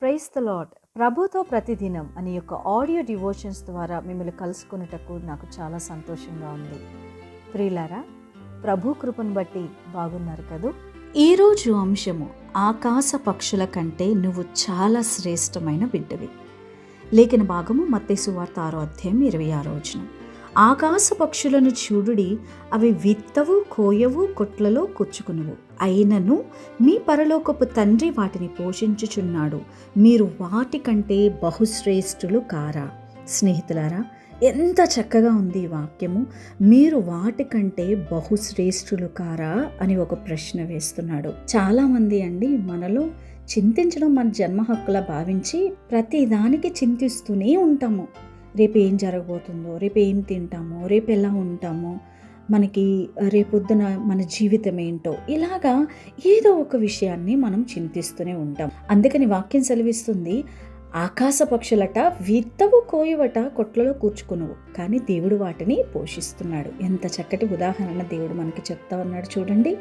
Praise the lord. ప్రభుతో ప్రతిదినం అనే యొక్క ఆడియో డివోషన్స్ ద్వారా మిమ్మల్ని కలుసుకున్నటకు నాకు చాలా సంతోషంగా ఉంది. ప్రియులారా, ప్రభు కృపను బట్టి బాగున్నారు కదూ. ఈరోజు అంశము, ఆకాశ పక్షుల కంటే నువ్వు చాలా శ్రేష్టమైన బిడ్డవి. లేఖన భాగము మత్తయి సువార్త 6:26. ఆకాశ పక్షులను చూడుడి, అవి విత్తవు, కోయవు, కొట్లలో కూర్చుకునువు, అయినను మీ పరలోకపు తండ్రి వాటిని పోషించుచున్నాడు. మీరు వాటికంటే బహుశ్రేష్ఠులు కారా? స్నేహితులారా, ఎంత చక్కగా ఉంది ఈ వాక్యము. మీరు వాటికంటే బహుశ్రేష్ఠులు కారా అని ఒక ప్రశ్న వేస్తున్నాడు. చాలామంది మనలో చింతించడం మన జన్మ హక్కులా భావించి ప్రతి దానికి చింతిస్తూనే ఉంటాము. రేపు ఏం జరగబోతుందో, రేపు ఏం తింటామో, రేపు ఎలా ఉంటామో, మనకి రేపొద్దున మన జీవితం ఏంటో, ఇలాగా ఏదో ఒక విషయాన్ని మనం చింతిస్తూనే ఉంటాం. అందుకని వాక్యం సెలవిస్తుంది, ఆకాశ పక్షులట విత్తవు, కోయువట, కొట్లలో కూర్చుకునువు, కానీ దేవుడు వాటిని పోషిస్తున్నాడు. ఎంత చక్కటి ఉదాహరణ దేవుడు మనకి చెప్తా ఉన్నాడు చూడండి.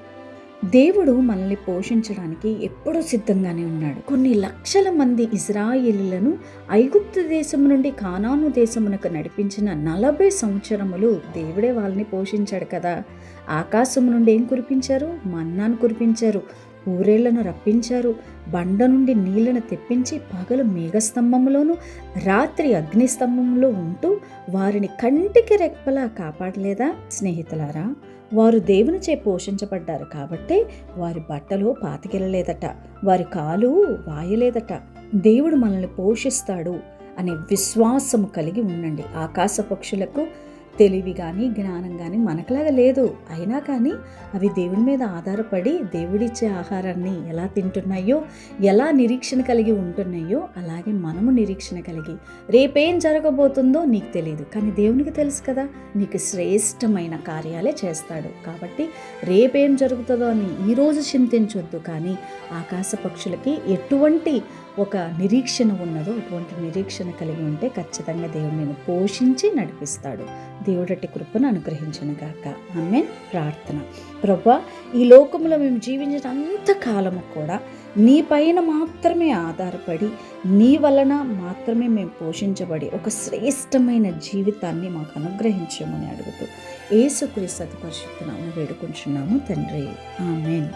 దేవుడు మనల్ని పోషించడానికి ఎప్పుడూ సిద్ధంగానే ఉన్నాడు. కొన్ని లక్షల మంది ఇజ్రాయేలీలను ఐగుప్తు దేశం నుండి కానాను దేశమునకు నడిపించిన 40 సంవత్సరములు దేవుడే వాళ్ళని పోషించాడు కదా. ఆకాశం నుండి ఏం కురిపించారు? మన్నాను కురిపించారు, ఊరేళ్లను రప్పించారు, బండ నుండి నీళ్లను తెప్పించి పగలు మేఘస్తంభంలోను రాత్రి అగ్నిస్తంభంలో ఉంటూ వారిని కంటికి రెప్పలా కాపాడలేదా? స్నేహితులారా, వారు దేవునిచే పోషించబడ్డారు కాబట్టే వారి బట్టలు పాతికెళ్ళలేదట, వారి కాలు వాయలేదట. దేవుడు మనల్ని పోషిస్తాడు అనే విశ్వాసము కలిగి ఉండండి. ఆకాశ పక్షులకు తెలివి కానీ జ్ఞానం కానీ మనకులాగా లేదు. అయినా కానీ అవి దేవుడి మీద ఆధారపడి దేవుడిచ్చే ఆహారాన్ని ఎలా తింటున్నాయో, ఎలా నిరీక్షణ కలిగి ఉంటున్నాయో, అలాగే మనము నిరీక్షణ కలిగి రేపేం జరగబోతుందో నీకు తెలియదు, కానీ దేవునికి తెలుసు కదా. నీకు శ్రేష్టమైన కార్యాలే చేస్తాడు. కాబట్టి రేపేం జరుగుతుందో అని ఈరోజు చింతించొద్దు, కానీ ఆకాశ పక్షులకి ఎటువంటి ఒక నిరీక్షణ ఉన్నదో అటువంటి నిరీక్షణ కలిగి ఉంటే ఖచ్చితంగా దేవుడు నేను పోషించి నడిపిస్తాడు. దేవుడటి కృపను అనుగ్రహించును గాక. ఆమేన్. ప్రార్థన. ప్రభువా, ఈ లోకంలో మేము జీవించినంత కాలము కూడా నీ పైన మాత్రమే ఆధారపడి, నీ వలన మాత్రమే మేము పోషించబడి ఒక శ్రేష్టమైన జీవితాన్ని మాకు అనుగ్రహించమని అడుగుతూ యేసుక్రీస్తు పరిశుద్ధ నామమున వేడుకుంటున్నాము తండ్రి. ఆమేన్.